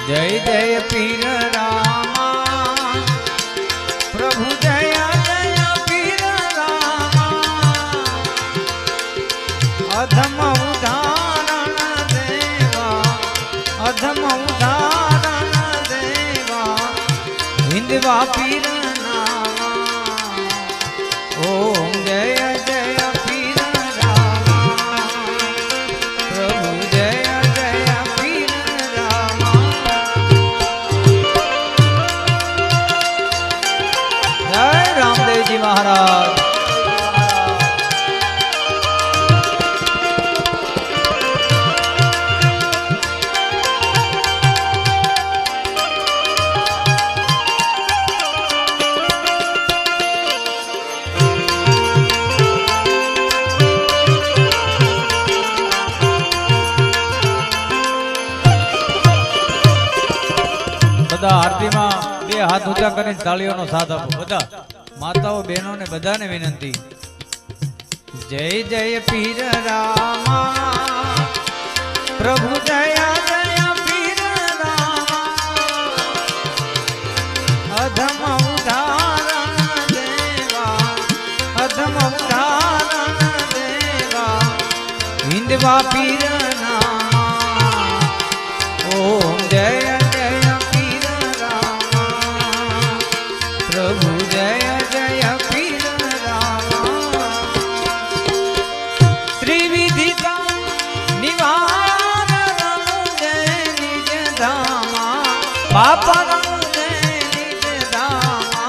जय जय पीर रामा प्रभु जय जय पीर रामा अधम उदाहरण देवा अधम उदाहरण देवा हिंदवा पीर नामा ओम जय जय पीर रामा प्रभु जय जय पीर रामा जय रामदेव जी महाराज आरती में बे हाथ ऊंचा कर तालियों साथ आपो बधा माताओं बहनों ने बधा ने विनंती जय जय पीर रामा प्रभु जय जय पीर रामा अधम उदाहरण देवा अधम उदाहरण देवा हिंदवा पीर नामा ओम जय प्रभु जय जय पीर रामा त्रिविधि का निवार जय निज धामा पापा जय निज धामा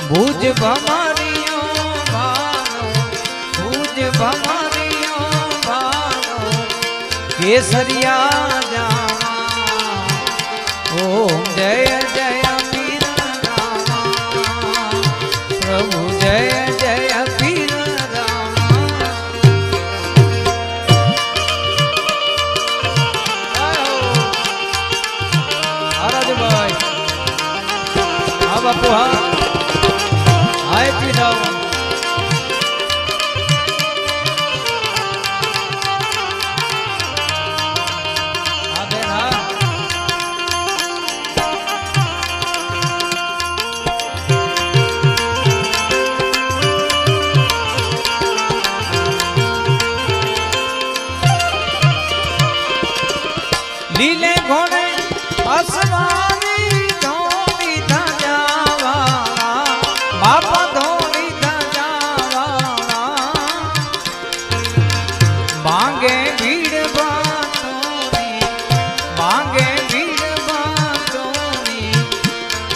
भुज भमरियो भानो भुज भमरियो भानो केसरिया जामा ओम जय जय पीर रामा प्रभु जय जय पीर रामा महाराज भाई हाँ बापू हाँ हाय पीरा लीले घोड़े आसमानी धोनी धजावा बापा धोनी धजावा मांगे भीड़ बातोनी मांगे भीड़ बातोनी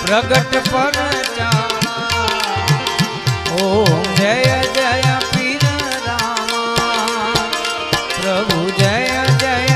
प्रगट पर जावा ओम जय जय पीर रामा प्रभु जय जय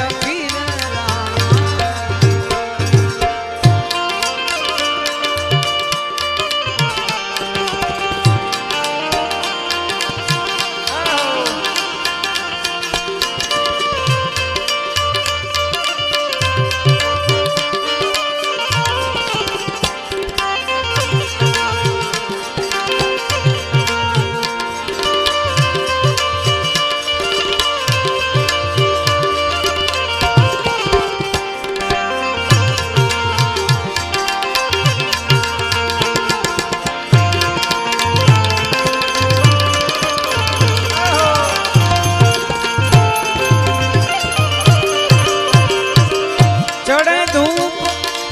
चढ़े धूप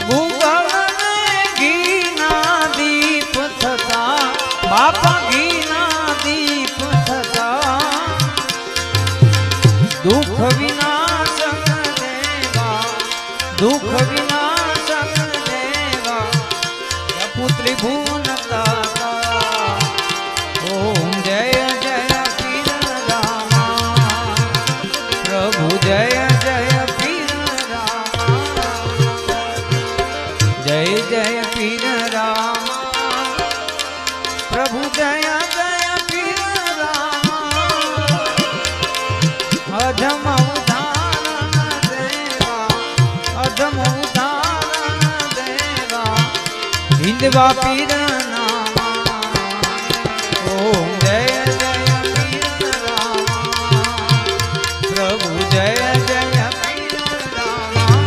गूगल घीना दीप थता बापा घीना दीप थता दुख विनाशक देवा दुख विनाशक देवा पुत्री भूनता ओम जय जय पीर रामा प्रभु जय जय जय जय पीर रामा प्रभु जय जय पीर रामा अधम उदाहरण देवा अधम उदाहरण देवा हिंदवा पीर नामा ओम जय जय पीर रामा प्रभु जय जय पीर रामा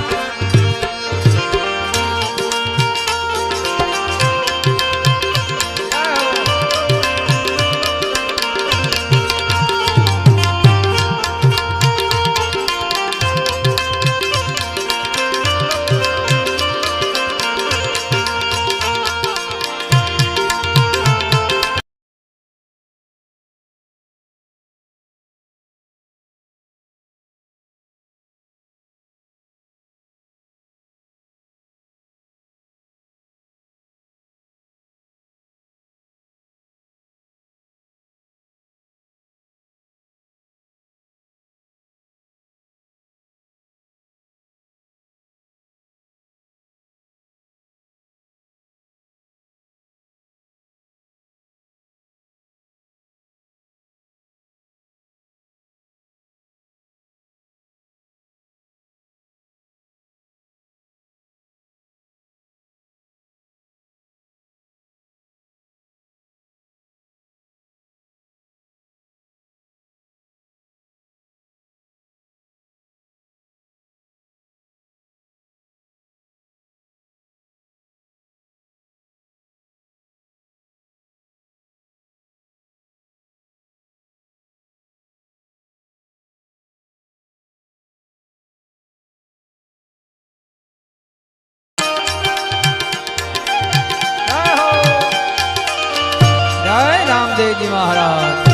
देवजी महाराज।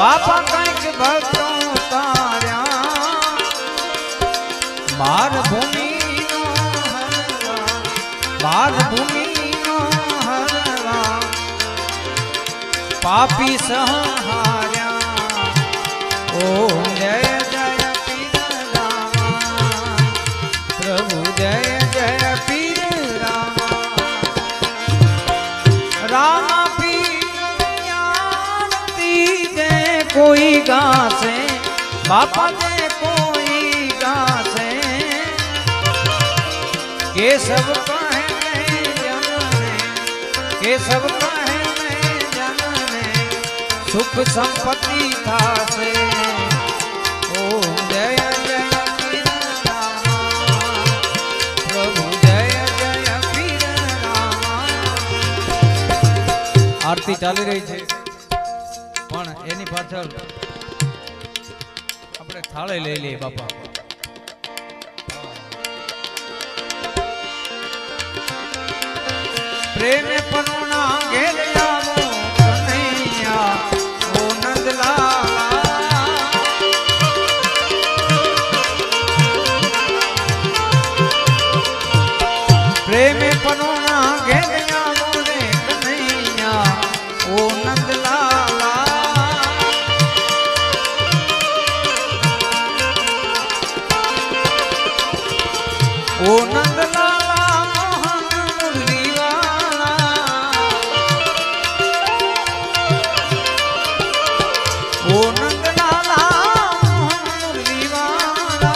बापा कंक भक्तों तार्या मार भूमि नो हरवा मार भूमि नो हरवा पापी संहार्या ओम जय जय पीर रामा प्रभु जय जय पीर रामा रामा कोई गासे बापा दे कोई गासे के सब कहे मैं जनने के सब कहे मैं जनने सुख संपत्ति था से ओम जय जय पीर रामा प्रभु जय जय पीर रामा। आरती चाली रही है પણ એની પાછળ આપણે થાળે લઈ લઈએ બાપા। પ્રેમ પરોણા ઘેર આવો કનૈયા ઓ નંદલાલા પ્રેમ પરોણા ઘેર આવો રે કનૈયા ઓ નંદલાલા ओ नंदलाला मोहन मुरली वाला ओ नंदलाला मोहन मुरली वाला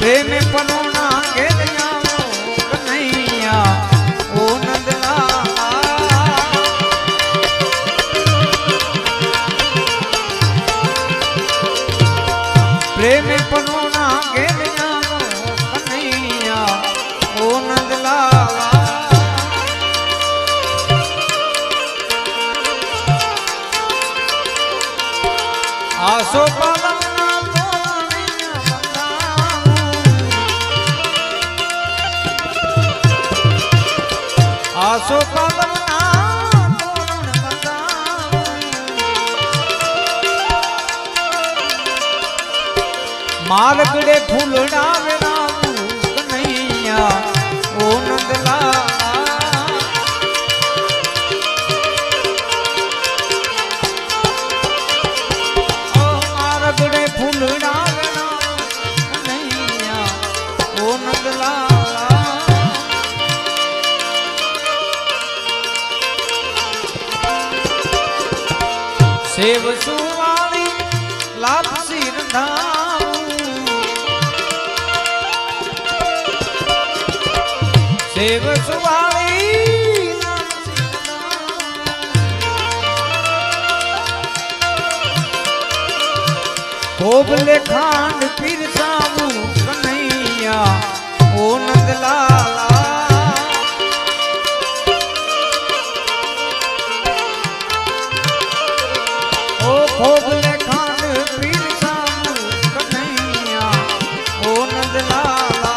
प्रेम पनोना के दिया कन्हैया ओ नंदलाला प्रेम पनोना घेरिया कन्हैया ओ नंदलाला आसो पालना तोरणिया बंदाऊं आसो पालना तोरण बंदाऊं मालगड़े फूलड़ा वेराऊं कन्हैया ओ नंदलाला ओ मालगड़े फूलड़ा वेराऊं कन्हैया ओ नंदलाला सेव सुवाली लाभ सिर देव सुवाली कोबले खांड पीर सामू कन्हैया ओ नंदलाला ओ कोबले खांड पीर सामू कन्हैया ओ नंदलाला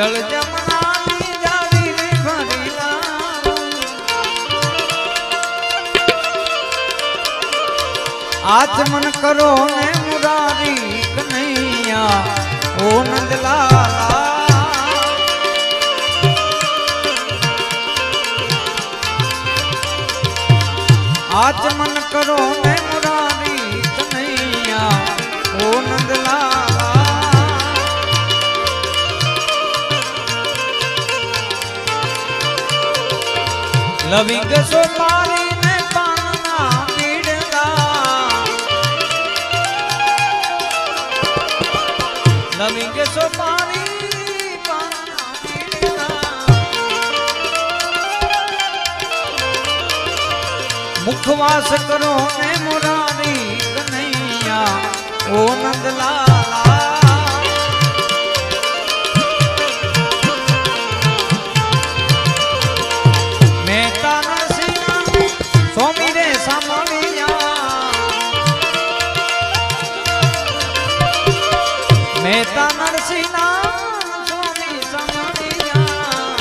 જળ જમનાની જાળી રે ભરી લાવું. આચમન કરો ને મુરારી કનૈયા ઓ નંદલાલા. આચમન કરો ને મુરારી કનૈયા ઓ નંદલાલા. લવિંગ સોપારી ને પાનના પીડલા. લવિંગ સોપારી પાનના પીડલા. મુખવાસ કરો ને મુરારી કનૈયા ઓ નંદલાલા. મહેતા નરસિંહ સ્વામી રે સાંભળ્યા. મહેતા નરસિંહ સ્વામી સાંભળ્યા.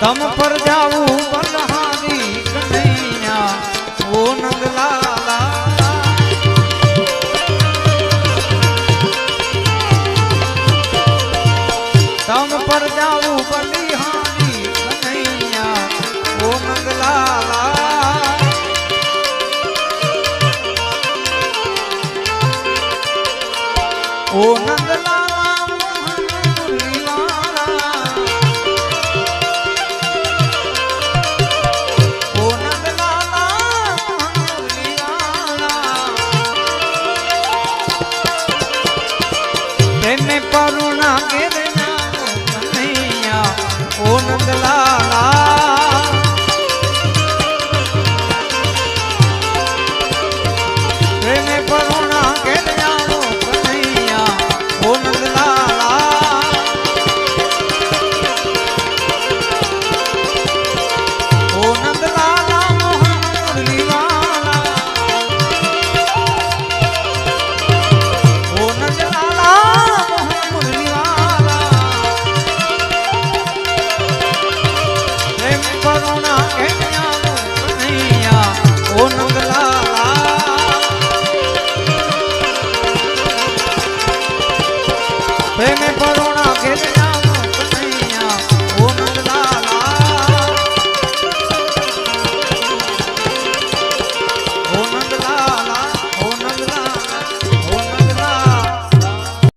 તમ પર જાવું બલહારી કનૈયા ઓ નંદલાલા. તમ પર જાવું બલિહારી કનૈયા ઓ નંદલાલા. ઓ નંદલાલા.